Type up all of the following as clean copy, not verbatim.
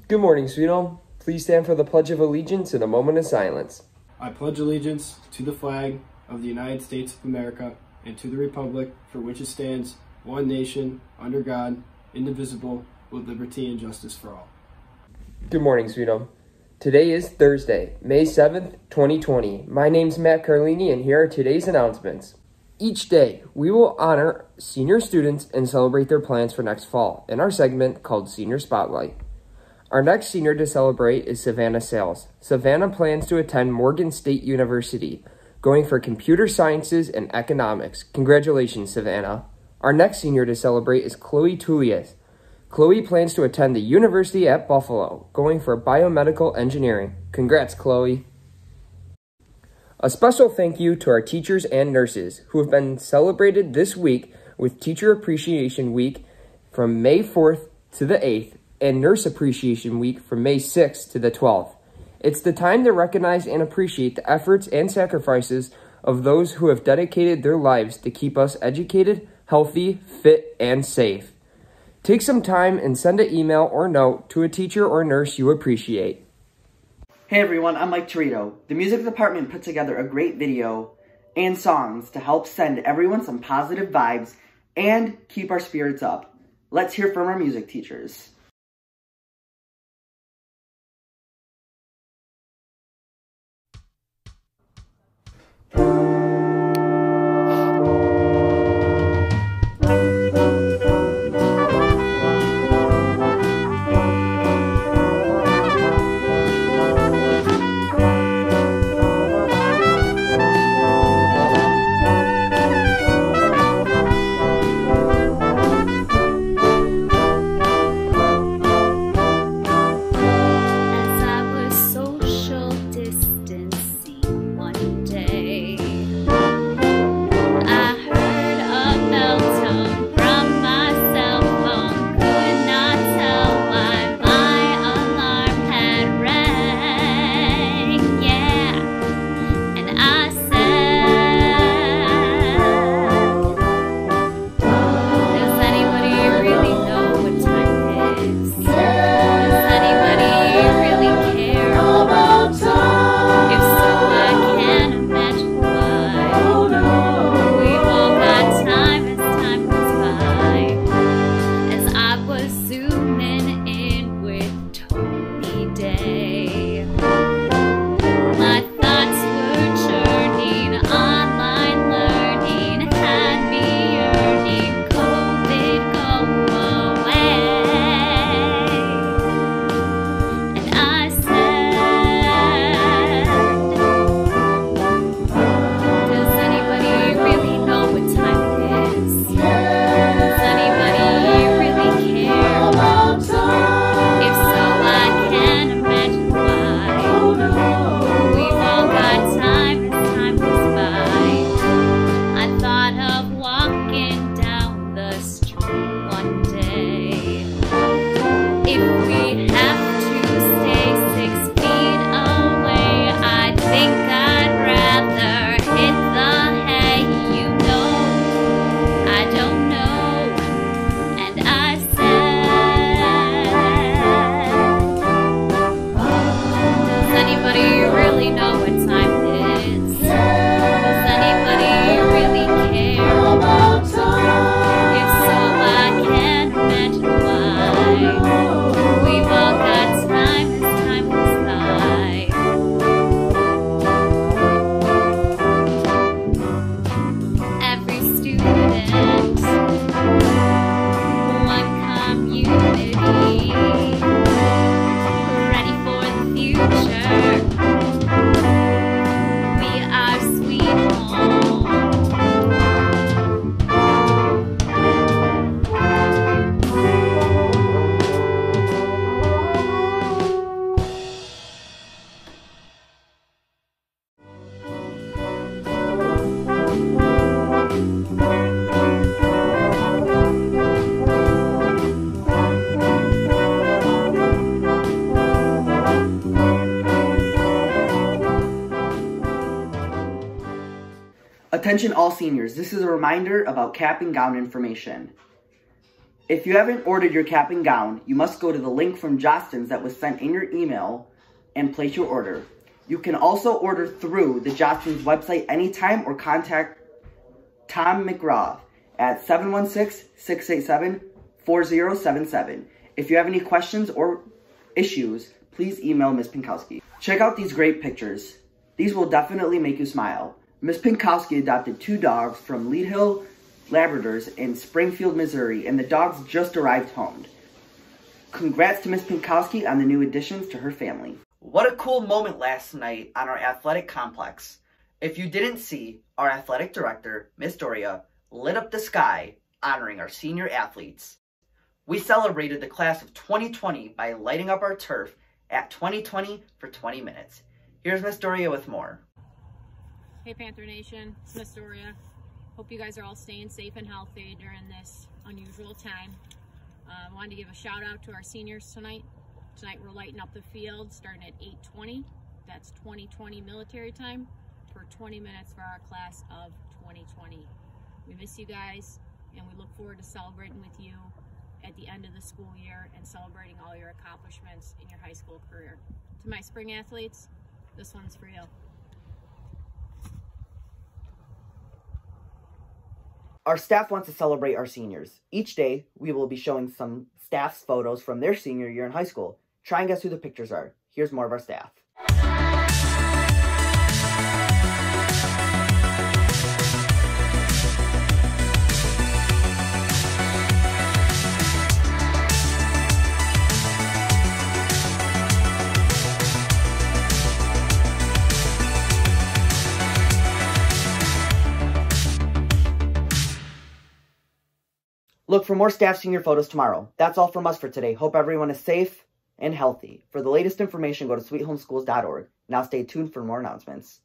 Good morning, Sweet Home. Please stand for the Pledge of Allegiance in a moment of silence. I pledge allegiance to the flag of the United States of America and to the republic for which it stands, one nation, under God, indivisible, with liberty and justice for all. Good morning, Sweet Home. Today is Thursday, May 7th, 2020. My name's Matt Carlini, and here are today's announcements. Each day, we will honor senior students and celebrate their plans for next fall in our segment called Senior Spotlight. Our next senior to celebrate is Savannah Sales. Savannah plans to attend Morgan State University, going for computer sciences and economics. Congratulations, Savannah. Our next senior to celebrate is Chloe Tullius. Chloe plans to attend the University at Buffalo, going for biomedical engineering. Congrats, Chloe. A special thank you to our teachers and nurses who have been celebrated this week with Teacher Appreciation Week from May 4th to the 8th and Nurse Appreciation Week from May 6th to the 12th. It's the time to recognize and appreciate the efforts and sacrifices of those who have dedicated their lives to keep us educated, healthy, fit, and safe. Take some time and send an email or note to a teacher or nurse you appreciate. Hey everyone, I'm Mike Torito. The music department put together a great video and songs to help send everyone some positive vibes and keep our spirits up. Let's hear from our music teachers. Attention all seniors, this is a reminder about cap and gown information. If you haven't ordered your cap and gown, you must go to the link from Jostens that was sent in your email and place your order. You can also order through the Jostens website anytime or contact Tom McGraw at 716-687-4077. If you have any questions or issues, please email Ms. Pinkowski. Check out these great pictures. These will definitely make you smile. Ms. Pinkowski adopted 2 dogs from Lead Hill Labradors in Springfield, Missouri, and the dogs just arrived home. Congrats to Ms. Pinkowski on the new additions to her family. What a cool moment last night on our athletic complex. If you didn't see, our athletic director, Ms. Doria, lit up the sky honoring our senior athletes. We celebrated the class of 2020 by lighting up our turf at 2020 for 20 minutes. Here's Ms. Doria with more. Hey Panther Nation, it's Ms. Doria. Hope you guys are all staying safe and healthy during this unusual time. I wanted to give a shout out to our seniors tonight. Tonight we're lighting up the field starting at 8:20. That's 2020 military time for 20 minutes for our class of 2020. We miss you guys and we look forward to celebrating with you at the end of the school year and celebrating all your accomplishments in your high school career. To my spring athletes, this one's for you. Our staff wants to celebrate our seniors. Each day, we will be showing some staff's photos from their senior year in high school. Try and guess who the pictures are. Here's more of our staff. Look for more staff senior photos tomorrow. That's all from us for today. Hope everyone is safe and healthy. For the latest information, go to sweethomeschools.org. Now stay tuned for more announcements.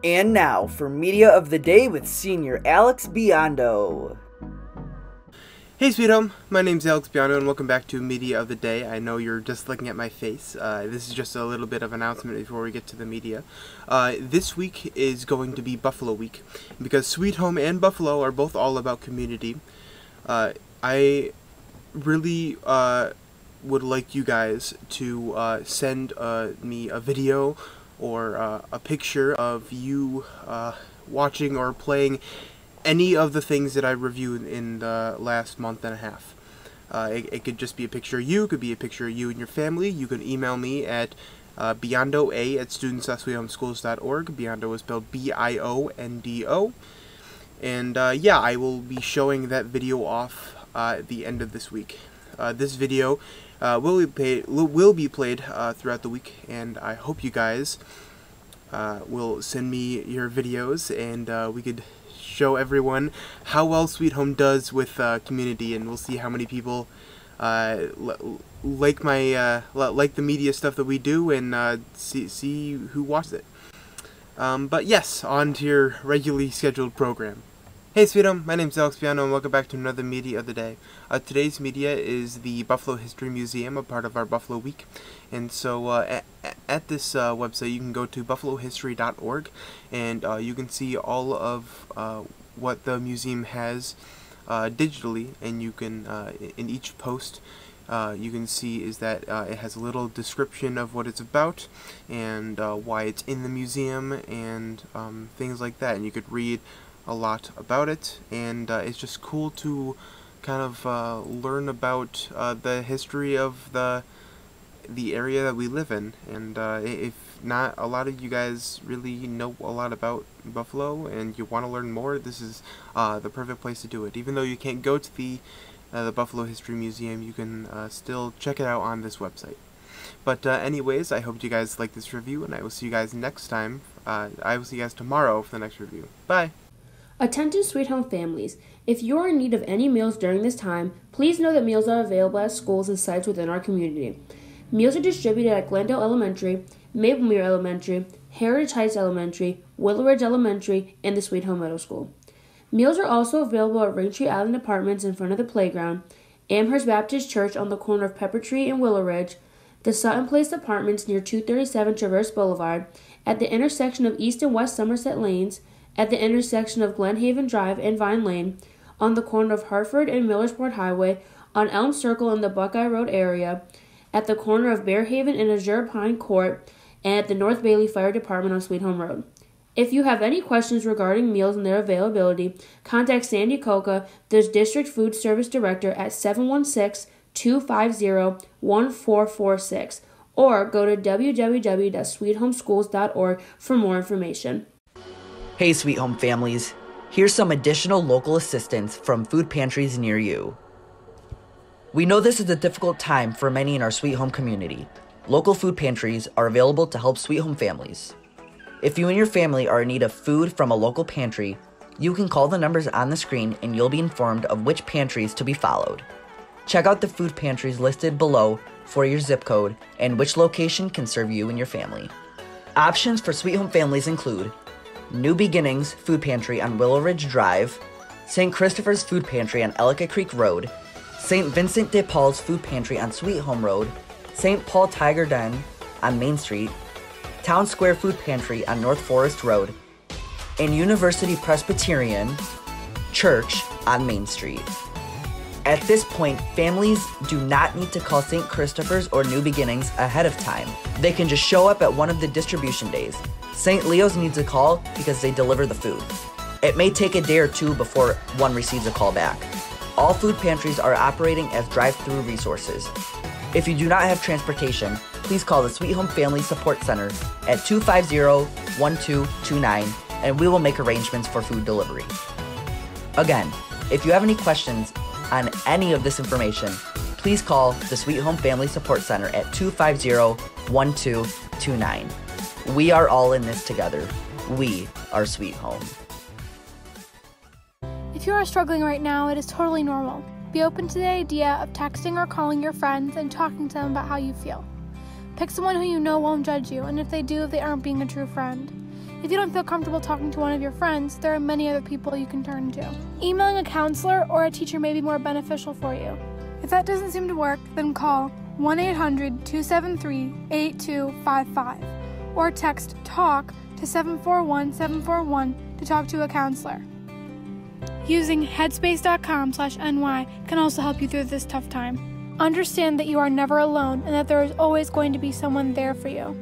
And now for Media of the Day with Senior Alex Biondo. Hey Sweet Home, my name's Alex Biondo and welcome back to Media of the Day. I know you're just looking at my face. This is just a little bit of announcement before we get to the media. This week is going to be Buffalo Week because Sweet Home and Buffalo are both all about community. I really would like you guys to send me a video or a picture of you watching or playing any of the things that I reviewed in the last month and a half. It could just be a picture of you, it could be a picture of you and your family. You can email me at biondoa@students.sweethomeschools.org. Biondo is spelled B-I-O-N-D-O. And yeah, I will be showing that video off at the end of this week. This video will be played throughout the week, and I hope you guys will send me your videos, and we could show everyone how well Sweet Home does with community, and we'll see how many people like the media stuff that we do, and see who watches it. But yes, on to your regularly scheduled program. Hey Sweet Home, my name's Alex Piano and welcome back to another Media of the Day. Today's media is the Buffalo History Museum, a part of our Buffalo Week. And so at this website you can go to buffalohistory.org and you can see all of what the museum has digitally, and you can, in each post, you can see is that it has a little description of what it's about and why it's in the museum and things like that, and you could read a lot about it, and it's just cool to kind of learn about the history of the area that we live in. And if not a lot of you guys really know a lot about Buffalo and you want to learn more, this is the perfect place to do it. Even though you can't go to the Buffalo History Museum, you can still check it out on this website. But anyways, I hope you guys like this review, and I will see you guys next time. I will see you guys tomorrow for the next review. Bye! Attention Sweet Home families, if you are in need of any meals during this time, please know that meals are available at schools and sites within our community. Meals are distributed at Glendale Elementary, Maplemere Elementary, Heritage Heights Elementary, Willow Ridge Elementary, and the Sweet Home Middle School. Meals are also available at Raintree Island Apartments in front of the playground, Amherst Baptist Church on the corner of Pepper Tree and Willow Ridge, the Sutton Place Apartments near 237 Traverse Boulevard, at the intersection of East and West Somerset Lanes, at the intersection of Glenhaven Drive and Vine Lane, on the corner of Hartford and Millersport Highway, on Elm Circle in the Buckeye Road area, at the corner of Bearhaven and Azure Pine Court, and at the North Bailey Fire Department on Sweet Home Road. If you have any questions regarding meals and their availability, contact Sandy Coca, the District Food Service Director, at 716-250-1446, or go to www.sweethomeschools.org for more information. Hey Sweet Home families, here's some additional local assistance from food pantries near you. We know this is a difficult time for many in our Sweet Home community. Local food pantries are available to help Sweet Home families. If you and your family are in need of food from a local pantry, you can call the numbers on the screen and you'll be informed of which pantries to be followed. Check out the food pantries listed below for your zip code and which location can serve you and your family. Options for Sweet Home families include New Beginnings Food Pantry on Willow Ridge Drive, St. Christopher's Food Pantry on Ellicott Creek Road, St. Vincent de Paul's Food Pantry on Sweet Home Road, St. Paul Tiger Den on Main Street, Town Square Food Pantry on North Forest Road, and University Presbyterian Church on Main Street. At this point, families do not need to call St. Christopher's or New Beginnings ahead of time. They can just show up at one of the distribution days. St. Leo's needs a call because they deliver the food. It may take a day or two before one receives a call back. All food pantries are operating as drive-through resources. If you do not have transportation, please call the Sweet Home Family Support Center at 250-1229 and we will make arrangements for food delivery. Again, if you have any questions on any of this information, please call the Sweet Home Family Support Center at 250-1229. We are all in this together. We are Sweet Home. If you are struggling right now, it is totally normal. Be open to the idea of texting or calling your friends and talking to them about how you feel. Pick someone who you know won't judge you, and if they do, they aren't being a true friend. If you don't feel comfortable talking to one of your friends, there are many other people you can turn to. Emailing a counselor or a teacher may be more beneficial for you. If that doesn't seem to work, then call 1-800-273-8255 or text TALK to 741-741 to talk to a counselor. Using headspace.com/NY can also help you through this tough time. Understand that you are never alone and that there is always going to be someone there for you.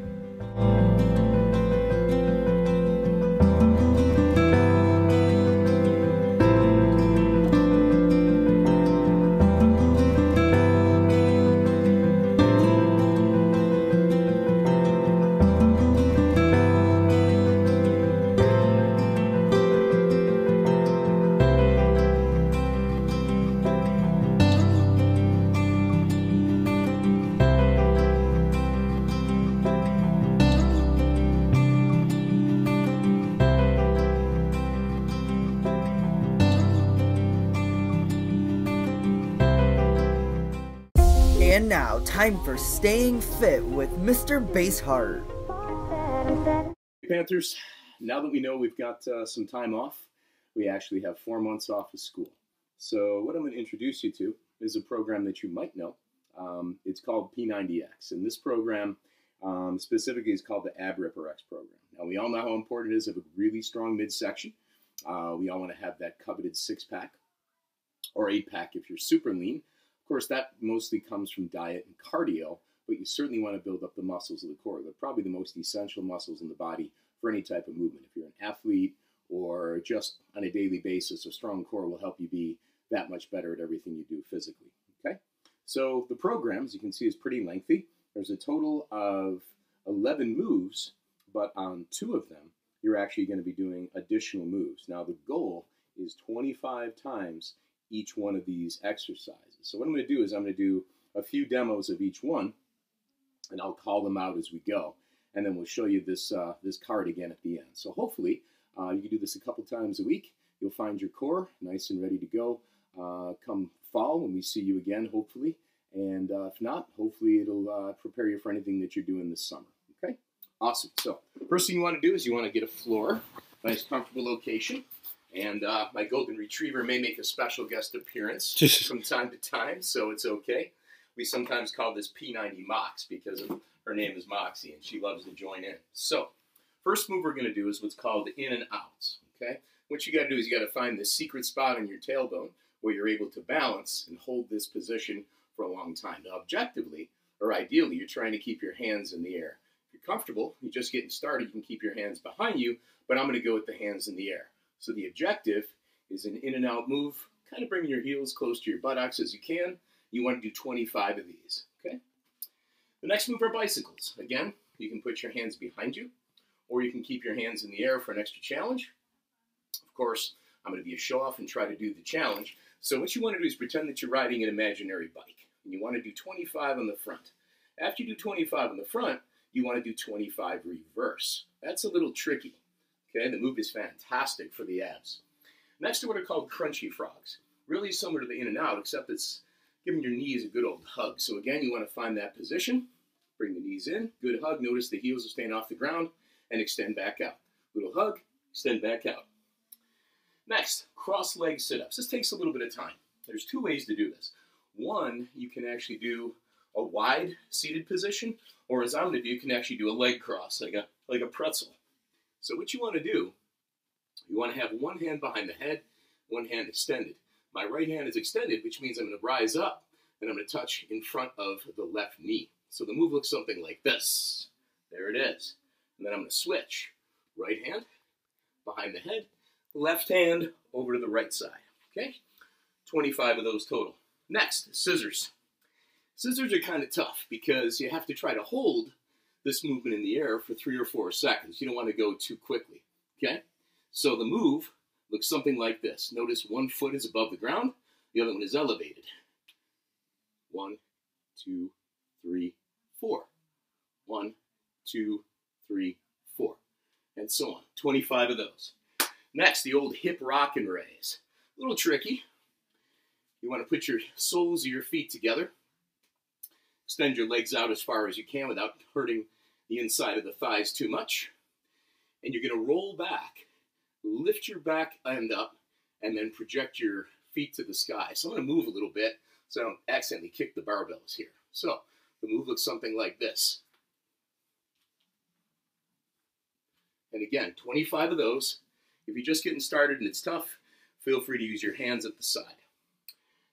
And now, time for Staying Fit with Mr. Basehart. Panthers, now that we know we've got some time off, we actually have 4 months off of school. So what I'm going to introduce you to is a program that you might know. It's called P90X, and this program specifically is called the AbRipperX program. Now, we all know how important it is to have a really strong midsection. We all want to have that coveted 6-pack or 8-pack if you're super lean. Of course, that mostly comes from diet and cardio, but you certainly want to build up the muscles of the core. They're probably the most essential muscles in the body for any type of movement. If you're an athlete or just on a daily basis, a strong core will help you be that much better at everything you do physically. Okay? So the program, as you can see, is pretty lengthy. There's a total of 11 moves, but on 2 of them, you're actually going to be doing additional moves. Now, the goal is 25 times each one of these exercises. So what I'm going to do is I'm going to do a few demos of each one, and I'll call them out as we go. And then we'll show you this, this card again at the end. So hopefully you can do this a couple times a week. You'll find your core nice and ready to go come fall when we see you again, hopefully. And if not, hopefully it'll prepare you for anything that you're doing this summer. Okay? Awesome. So first thing you want to do is you want to get a floor, nice comfortable location. And my golden retriever may make a special guest appearance from time to time, so it's okay. We sometimes call this P90 Mox because her name is Moxie, and she loves to join in. So first move we're going to do is what's called in and outs. Okay? What you got to do is you got to find the secret spot on your tailbone where you're able to balance and hold this position for a long time. Now, objectively, or ideally, you're trying to keep your hands in the air. If you're comfortable, you're just getting started, you can keep your hands behind you, but I'm going to go with the hands in the air. So the objective is an in and out move, kind of bringing your heels close to your buttocks as you can. You want to do 25 of these, okay? The next move are bicycles. Again, you can put your hands behind you, or you can keep your hands in the air for an extra challenge. Of course, I'm going to be a show-off and try to do the challenge. So what you want to do is pretend that you're riding an imaginary bike, and you want to do 25 on the front. After you do 25 on the front, you want to do 25 reverse. That's a little tricky. Okay, the move is fantastic for the abs. Next are what are called crunchy frogs. Really similar to the in and out, except it's giving your knees a good old hug. So again, you want to find that position, bring the knees in, good hug. Notice the heels are staying off the ground, and extend back out. Little hug, extend back out. Next, cross leg sit-ups. This takes a little bit of time. There's 2 ways to do this. One, you can actually do a wide seated position, or as I'm going to do, you can actually do a leg cross, like a pretzel. So what you want to do, you want to have one hand behind the head, one hand extended. My right hand is extended, which means I'm going to rise up, and I'm going to touch in front of the left knee. So the move looks something like this. There it is. And then I'm going to switch. Right hand behind the head, left hand over to the right side. Okay? 25 of those total. Next, scissors. Scissors are kind of tough because you have to try to hold this movement in the air for 3 or 4 seconds. You don't want to go too quickly, okay? So the move looks something like this. Notice one foot is above the ground, the other one is elevated. 1, 2, 3, 4. 1, 2, 3, 4. And so on. 25 of those. Next, the old hip rock and raise. A little tricky. You want to put your soles of your feet together. Extend your legs out as far as you can without hurting the inside of the thighs too much. And you're going to roll back, lift your back end up, and then project your feet to the sky. So I'm going to move a little bit so I don't accidentally kick the barbells here. So the move looks something like this. And again, 25 of those. If you're just getting started and it's tough, feel free to use your hands at the side.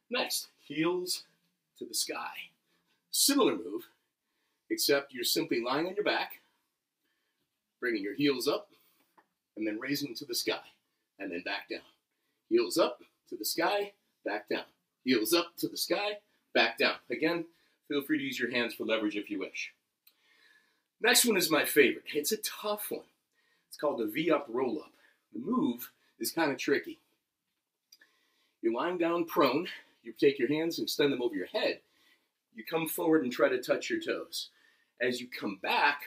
Next, heels to the sky. Similar move, except you're simply lying on your back, bringing your heels up, and then raising them to the sky, and then back down. Heels up to the sky, back down. Heels up to the sky, back down. Again, feel free to use your hands for leverage if you wish. Next one is my favorite. It's a tough one. It's called the V-up roll-up. The move is kind of tricky. You're lying down prone. You take your hands and extend them over your head. You come forward and try to touch your toes. As you come back,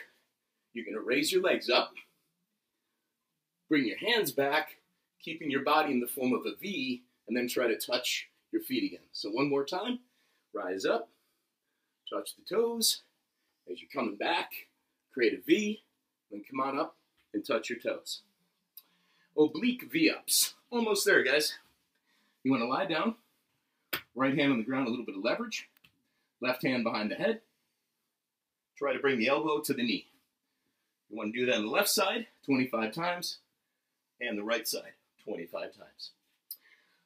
you're going to raise your legs up, bring your hands back, keeping your body in the form of a V, and then try to touch your feet again. So one more time, rise up, touch the toes. As you're coming back, create a V, then come on up and touch your toes. Oblique V-ups. Almost there, guys. You want to lie down. Right hand on the ground, a little bit of leverage. Left hand behind the head. Try to bring the elbow to the knee. You want to do that on the left side 25 times and the right side 25 times.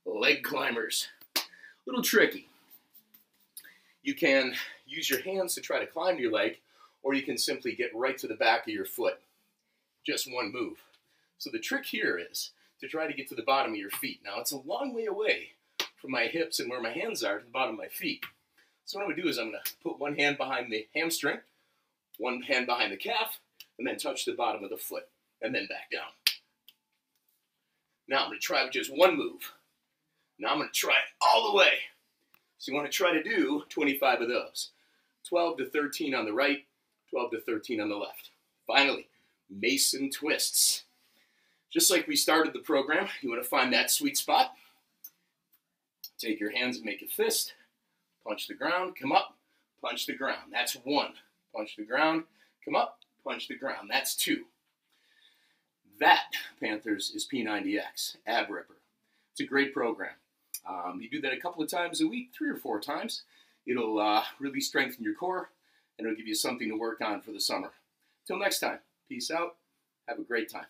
Leg climbers. A little tricky. You can use your hands to try to climb your leg, or you can simply get right to the back of your foot. Just one move. So the trick here is to try to get to the bottom of your feet. Now, it's a long way away from my hips and where my hands are to the bottom of my feet. So what I'm going to do is I'm going to put one hand behind the hamstring, one hand behind the calf, and then touch the bottom of the foot, and then back down. Now I'm going to try with just one move. Now I'm going to try it all the way. So you want to try to do 25 of those. 12 to 13 on the right, 12 to 13 on the left. Finally, Mason twists. Just like we started the program, you want to find that sweet spot. Take your hands and make a fist. Punch the ground, come up, punch the ground. That's 1. Punch the ground, come up, punch the ground. That's 2. That, Panthers, is P90X, Ab Ripper. It's a great program. You do that a couple of times a week, 3 or 4 times. It'll really strengthen your core, and it'll give you something to work on for the summer. Till next time, peace out. Have a great time.